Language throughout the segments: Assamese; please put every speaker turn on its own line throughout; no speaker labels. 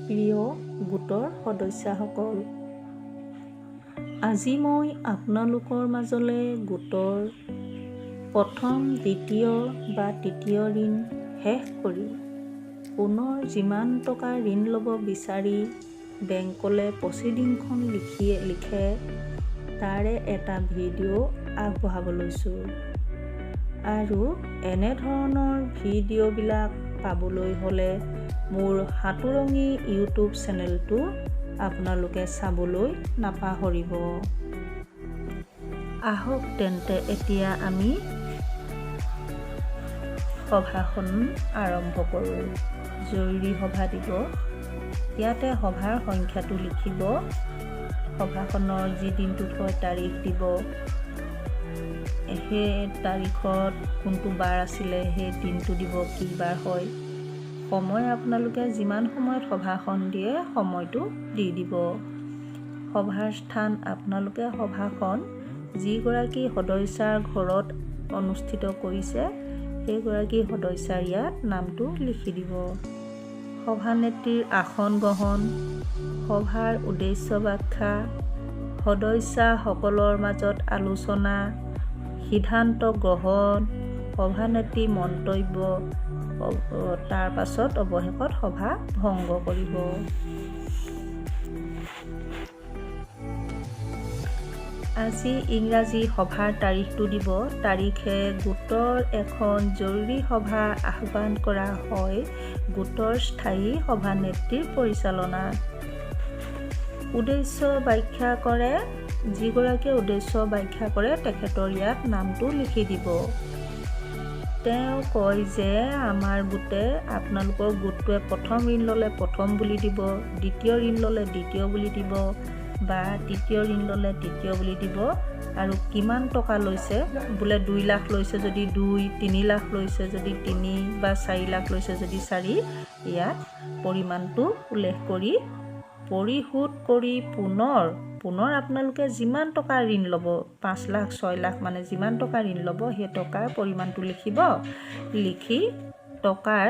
প্ৰিয় গোটৰ সদস্যসকল, আজি মই আপোনালোকৰ মাজলৈ গোটৰ প্ৰথম, দ্বিতীয় বা তৃতীয় ঋণ শেষ কৰি পুনৰ যিমান টকা ঋণ ল'ব বিচাৰি বেংকলৈ প্ৰচিডিংখন লিখে তাৰে এটা ভিডিঅ' আগবঢ়াব লৈছোঁ। আৰু এনেধৰণৰ ভিডিঅ'বিলাক পাবলৈ হ'লে মোৰ সাঁতুৰঙী ইউটিউব চেনেলটো আপোনালোকে চাবলৈ নাপাহৰিব। আহক তেন্তে এতিয়া আমি সভাখন আৰম্ভ কৰোঁ। জৰুৰী সভা দিব। ইয়াতে সভাৰ সংখ্যাটো লিখিব, সভাখনৰ যি দিনটোত হয় তাৰিখ দিব, সেই তাৰিখত কোনটো বাৰ আছিলে সেই দিনটো দিব, কি বাৰ হয়, সময় আপোনালোকে যিমান সময়ত সভাখন দিয়ে সময়টো দি দিব। সভাৰ স্থান আপোনালোকে সভাখন যিগৰাকী সদস্যাৰ ঘৰত অনুষ্ঠিত কৰিছে সেইগৰাকী সদস্যাৰ ইয়াত নামটো লিখি দিব। সভানেত্ৰীৰ আসন গ্ৰহণ, সভাৰ উদ্দেশ্য ব্যাখ্যা, সদস্যসকলৰ মাজত আলোচনা, সিদ্ধান্ত গ্ৰহণ, সভানেত্ৰীৰ মন্তব্য, তাৰ পাছত অৱশেষত সভা ভংগ কৰিব। আজি ইংৰাজী সভাৰ তাৰিখটো দিব। তাৰিখে গোটৰ এখন জৰুৰী সভা আহ্বান কৰা হয় গোটৰ স্থায়ী সভানেত্ৰীৰ পৰিচালনাত। উদ্দেশ্য ব্যাখ্যা কৰে, যিগৰাকীয়ে উদ্দেশ্য ব্যাখ্যা কৰে তেখেতৰ ইয়াত নামটো লিখি দিব। তেওঁ কয় যে আমাৰ গোটে আপোনালোকৰ গোটটোৱে প্ৰথম ঋণ ল'লে প্ৰথম বুলি দিব, দ্বিতীয় ঋণ ল'লে দ্বিতীয় বুলি দিব, বা তৃতীয় ঋণ ল'লে তৃতীয় বুলি দিব, আৰু কিমান টকা লৈছে, বোলে 2 লাখ লৈছে যদি 2, 3 লাখ লৈছে যদি 3, বা 4 লাখ লৈছে যদি 4, ইয়াত পৰিমাণটো উল্লেখ কৰি পৰিশোধ কৰি পুনৰ আপোনালোকে যিমান টকা ঋণ ল'ব, 5 লাখ 6 লাখ মানে যিমান টকা ঋণ ল'ব সেই টকাৰ পৰিমাণটো লিখিব। লিখি টকাৰ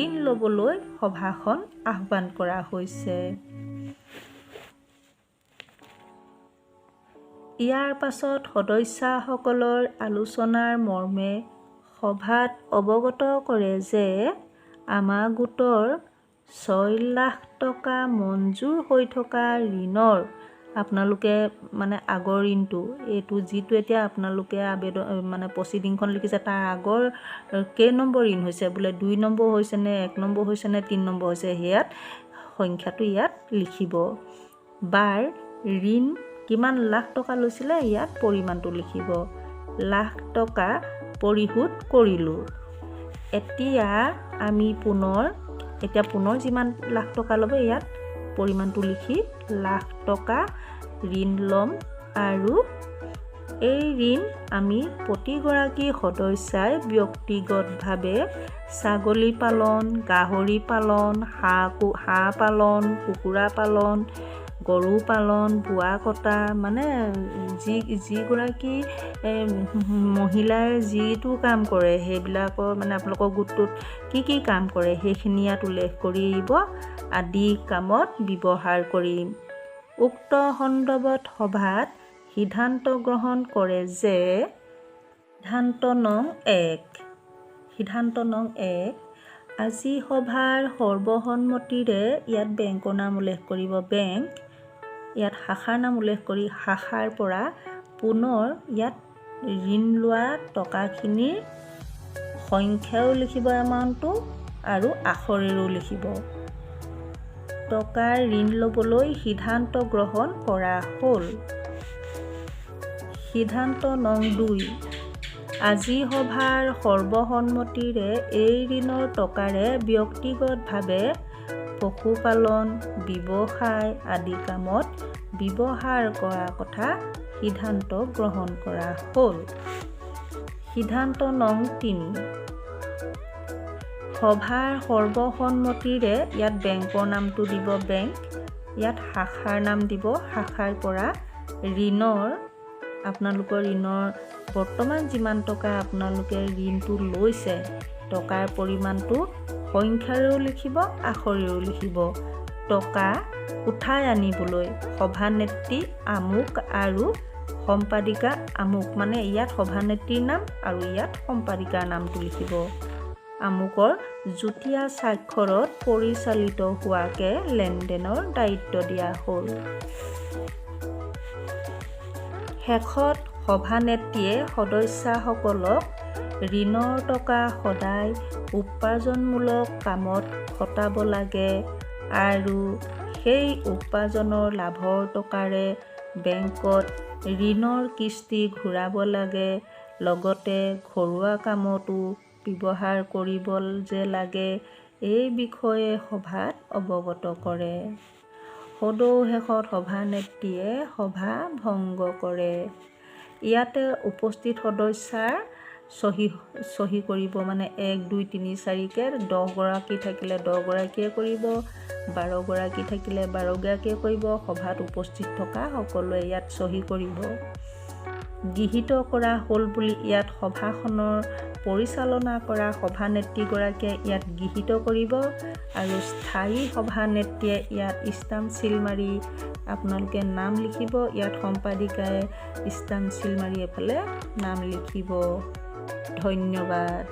ঋণ ল'বলৈ সভাখন আহ্বান কৰা হৈছে। ইয়াৰ পাছত সদস্যসকলৰ আলোচনাৰ মৰ্মে সভাত অৱগত কৰে যে আমাৰ গোটৰ 6 লাখ টকা মঞ্জুৰ হৈ থকা ঋণৰ আপোনালোকে মানে আগৰ ঋণটো, এইটো যিটো এতিয়া আপোনালোকে আবেদন মানে প্ৰচিডিংখন লিখিছে তাৰ আগৰ কেই নম্বৰ ঋণ হৈছে, বোলে 2 নম্বৰ হৈছে নে 1 নম্বৰ হৈছে নে 3 নম্বৰ হৈছে, সেয়াত সংখ্যাটো ইয়াত লিখিব। বাৰ ঋণ কিমান লাখ টকা লৈছিলে ইয়াত পৰিমাণটো লিখিব। লাখ টকা পৰিশোধ কৰিলোঁ। এতিয়া পুনৰ যিমান লাখ টকা ল'ব ইয়াত পৰিমাণটো লিখি লাখ টকা ঋণ ল'ম, আৰু এই ঋণ আমি প্ৰতিগৰাকী সদস্যাই ব্যক্তিগতভাৱে ছাগলী পালন, গাহৰি পালন, হাঁহ পালন, কুকুৰা পালন, গৰু পালন, বোৱা কটা, মানে যিগৰাকী মহিলাই যিটো কাম কৰে সেইবিলাকৰ মানে আপোনালোকৰ গোটটোত কি কাম কৰে সেইখিনি ইয়াত উল্লেখ কৰি আহিব, আদি কামত ব্যৱহাৰ কৰিম। উক্ত সন্দৰ্ভত সভাত সিদ্ধান্ত গ্ৰহণ কৰে যে সিদ্ধান্ত নং 1 আজি সভাৰ সৰ্বসন্মতিৰে ইয়াত বেংকৰ নাম উল্লেখ কৰিব, বেংক, ইয়াত শাখাৰ নাম উল্লেখ কৰি শাখাৰ পৰা পুনৰ ইয়াত ঋণ লোৱা টকাখিনিৰ সংখ্যাও লিখিব, এমাউণ্টটো, আৰু আখৰেৰেও লিখিব। টকাৰ ঋণ ল'বলৈ সিদ্ধান্ত গ্ৰহণ কৰা হ'ল। সিদ্ধান্ত নং 2 আজি সভাৰ সৰ্বসন্মতিৰে এই ঋণৰ টকাৰে ব্যক্তিগতভাৱে পশুপালন, ব্যৱসায় আদি কামত ব্যৱহাৰ কৰাৰ কথা সিদ্ধান্ত গ্ৰহণ কৰা হ'ল। সিদ্ধান্ত নং 3 সভাৰ সৰ্বসন্মতিৰে ইয়াত বেংকৰ নামটো দিব, বেংক, ইয়াত শাখাৰ নাম দিব, শাখাৰ পৰা আপোনালোকৰ ঋণৰ বৰ্তমান যিমান টকা আপোনালোকে ঋণটো লৈছে টকাৰ পৰিমাণটো সংখ্যাৰেও লিখিব, আখৰেও লিখিব। টকা উঠাই আনিবলৈ সভানেত্ৰী আমুক আৰু সম্পাদিকা আমুক, মানে ইয়াত সভানেত্ৰীৰ নাম আৰু ইয়াত সম্পাদিকাৰ নামটো লিখিব। আমুকৰ যুটীয়া স্বাক্ষৰত পৰিচালিত হোৱাকে লেনদেনৰ দায়িত্ব দিয়া হ'ল। শেষত সভানেত্ৰীয়ে সদস্যসকলক ঋণৰ টকা সদায় উপাৰ্জনমূলক কামত খটাব লাগে আৰু সেই উপাৰ্জনৰ লাভৰ টকাৰে বেংকত ঋণৰ কিস্তি ঘূৰাব লাগে, লগতে ঘৰুৱা কামতো ব্যৱহাৰ কৰিব যে লাগে এই বিষয়ে সভাত অৱগত কৰে। সদৌ শেষত সভানেত্ৰীয়ে সভা ভংগ কৰে। ইয়াতে উপস্থিত সদস্যাৰ চহী কৰিব, মানে 1 2 3 4কে 10 গৰাকী থাকিলে 10 গৰাকীয়ে কৰিব, 12 গৰাকী থাকিলে 12 গৰাকীয়ে কৰিব। সভাত উপস্থিত থকা সকলোৱে ইয়াত চহী কৰিব। গৃহীত কৰা হ'ল বুলি ইয়াত সভাখনৰ পৰিচালনা কৰা সভানেত্ৰীগৰাকীয়ে ইয়াত গৃহীত কৰিব আৰু স্থায়ী সভানেত্ৰীয়ে ইয়াত ষ্টাম্প চিল মাৰি আপোনালোকে নাম লিখিব। ইয়াত সম্পাদিকাই ষ্টাম্প চিল মাৰি এফালে নাম লিখিব। ধন্যবাদ।